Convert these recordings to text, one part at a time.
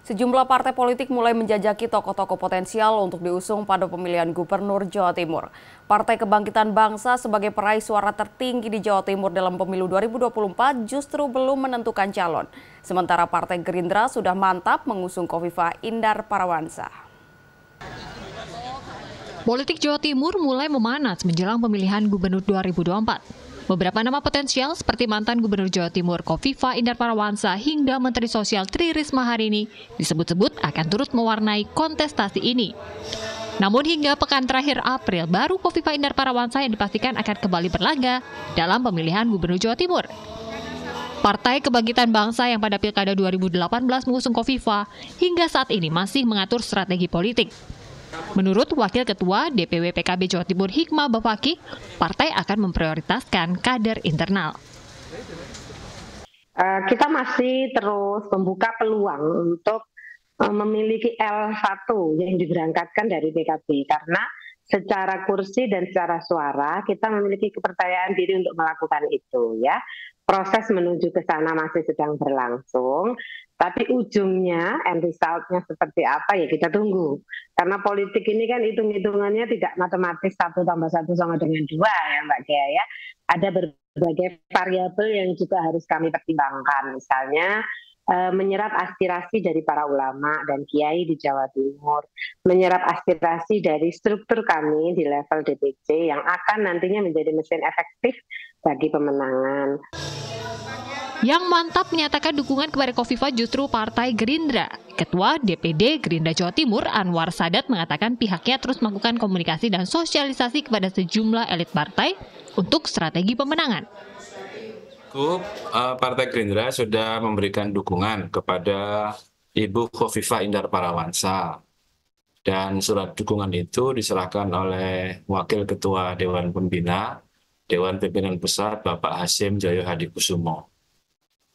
Sejumlah partai politik mulai menjajaki tokoh-tokoh potensial untuk diusung pada pemilihan gubernur Jawa Timur. Partai Kebangkitan Bangsa sebagai peraih suara tertinggi di Jawa Timur dalam pemilu 2024 justru belum menentukan calon. Sementara Partai Gerindra sudah mantap mengusung Khofifah Indar Parawansa. Politik Jawa Timur mulai memanas menjelang pemilihan gubernur 2024. Beberapa nama potensial seperti mantan Gubernur Jawa Timur Khofifah Indar Parawansa hingga Menteri Sosial Tri Risma hari ini disebut-sebut akan turut mewarnai kontestasi ini. Namun hingga pekan terakhir April baru Khofifah Indar Parawansa yang dipastikan akan kembali berlaga dalam pemilihan Gubernur Jawa Timur. Partai Kebangkitan Bangsa yang pada Pilkada 2018 mengusung Khofifah hingga saat ini masih mengatur strategi politik. Menurut Wakil Ketua DPW PKB Jawa Timur Hikmah Bafaki, partai akan memprioritaskan kader internal. Kita masih terus membuka peluang untuk memiliki L1 yang diberangkatkan dari PKB karena secara kursi dan secara suara kita memiliki kepercayaan diri untuk melakukan itu ya. Proses menuju ke sana masih sedang berlangsung, tapi ujungnya and result-nya seperti apa ya kita tunggu. Karena politik ini kan hitung-hitungannya tidak matematis 1 + 1 sama dengan 2 ya Mbak Gea ya. Ada berbagai variabel yang juga harus kami pertimbangkan, misalnya menyerap aspirasi dari para ulama dan kiai di Jawa Timur, menyerap aspirasi dari struktur kami di level DPC yang akan nantinya menjadi mesin efektif bagi pemenangan. Yang mantap menyatakan dukungan kepada Khofifah justru Partai Gerindra. Ketua DPD Gerindra Jawa Timur Anwar Sadat mengatakan pihaknya terus melakukan komunikasi dan sosialisasi kepada sejumlah elit partai untuk strategi pemenangan. Partai Gerindra sudah memberikan dukungan kepada Ibu Khofifah Indar Parawansa. Dan surat dukungan itu diserahkan oleh Wakil Ketua Dewan Pembina, Dewan Pimpinan Pusat Bapak Hasyim Joyo Hadikusumo.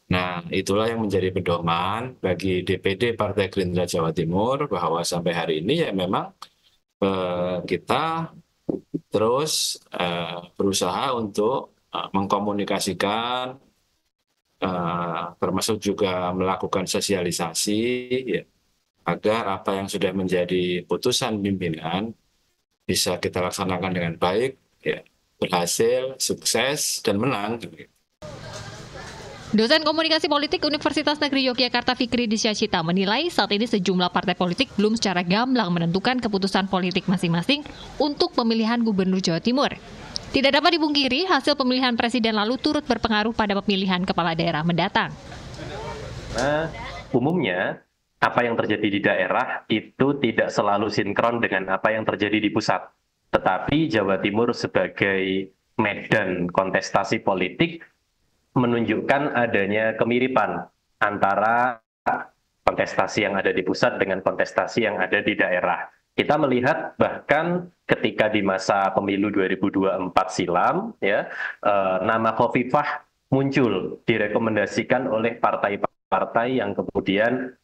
Nah, itulah yang menjadi pedoman bagi DPD Partai Gerindra Jawa Timur bahwa sampai hari ini ya memang kita terus berusaha untuk mengkomunikasikan, termasuk juga melakukan sosialisasi ya, agar apa yang sudah menjadi putusan pimpinan bisa kita laksanakan dengan baik, ya, berhasil, sukses, dan menang. Dosen Komunikasi Politik Universitas Negeri Yogyakarta Fikri Disyacita menilai saat ini sejumlah partai politik belum secara gamblang menentukan keputusan politik masing-masing untuk pemilihan Gubernur Jawa Timur. Tidak dapat dipungkiri, hasil pemilihan presiden lalu turut berpengaruh pada pemilihan kepala daerah mendatang. Nah, umumnya apa yang terjadi di daerah itu tidak selalu sinkron dengan apa yang terjadi di pusat. Tetapi Jawa Timur sebagai medan kontestasi politik menunjukkan adanya kemiripan antara kontestasi yang ada di pusat dengan kontestasi yang ada di daerah. Kita melihat bahkan ketika di masa pemilu 2024 silam, ya, nama Khofifah muncul, direkomendasikan oleh partai-partai yang kemudian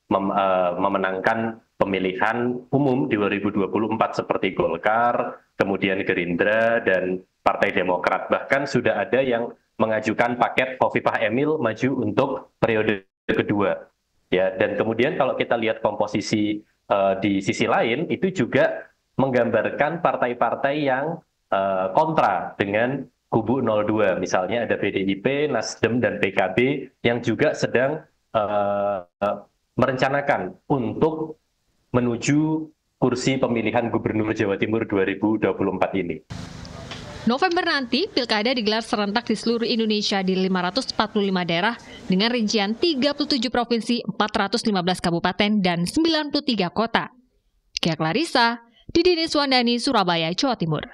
memenangkan pemilihan umum di 2024 seperti Golkar, kemudian Gerindra, dan Partai Demokrat. Bahkan sudah ada yang mengajukan paket Khofifah Emil maju untuk periode kedua. Ya, dan kemudian kalau kita lihat komposisi di sisi lain, itu juga menggambarkan partai-partai yang kontra dengan kubu 02. Misalnya ada PDIP, Nasdem, dan PKB yang juga sedang merencanakan untuk menuju kursi pemilihan Gubernur Jawa Timur 2024 ini. November nanti, Pilkada digelar serentak di seluruh Indonesia di 545 daerah dengan rincian 37 provinsi, 415 kabupaten, dan 93 kota. Kia Clarissa, Didi Niswandani, Surabaya, Jawa Timur.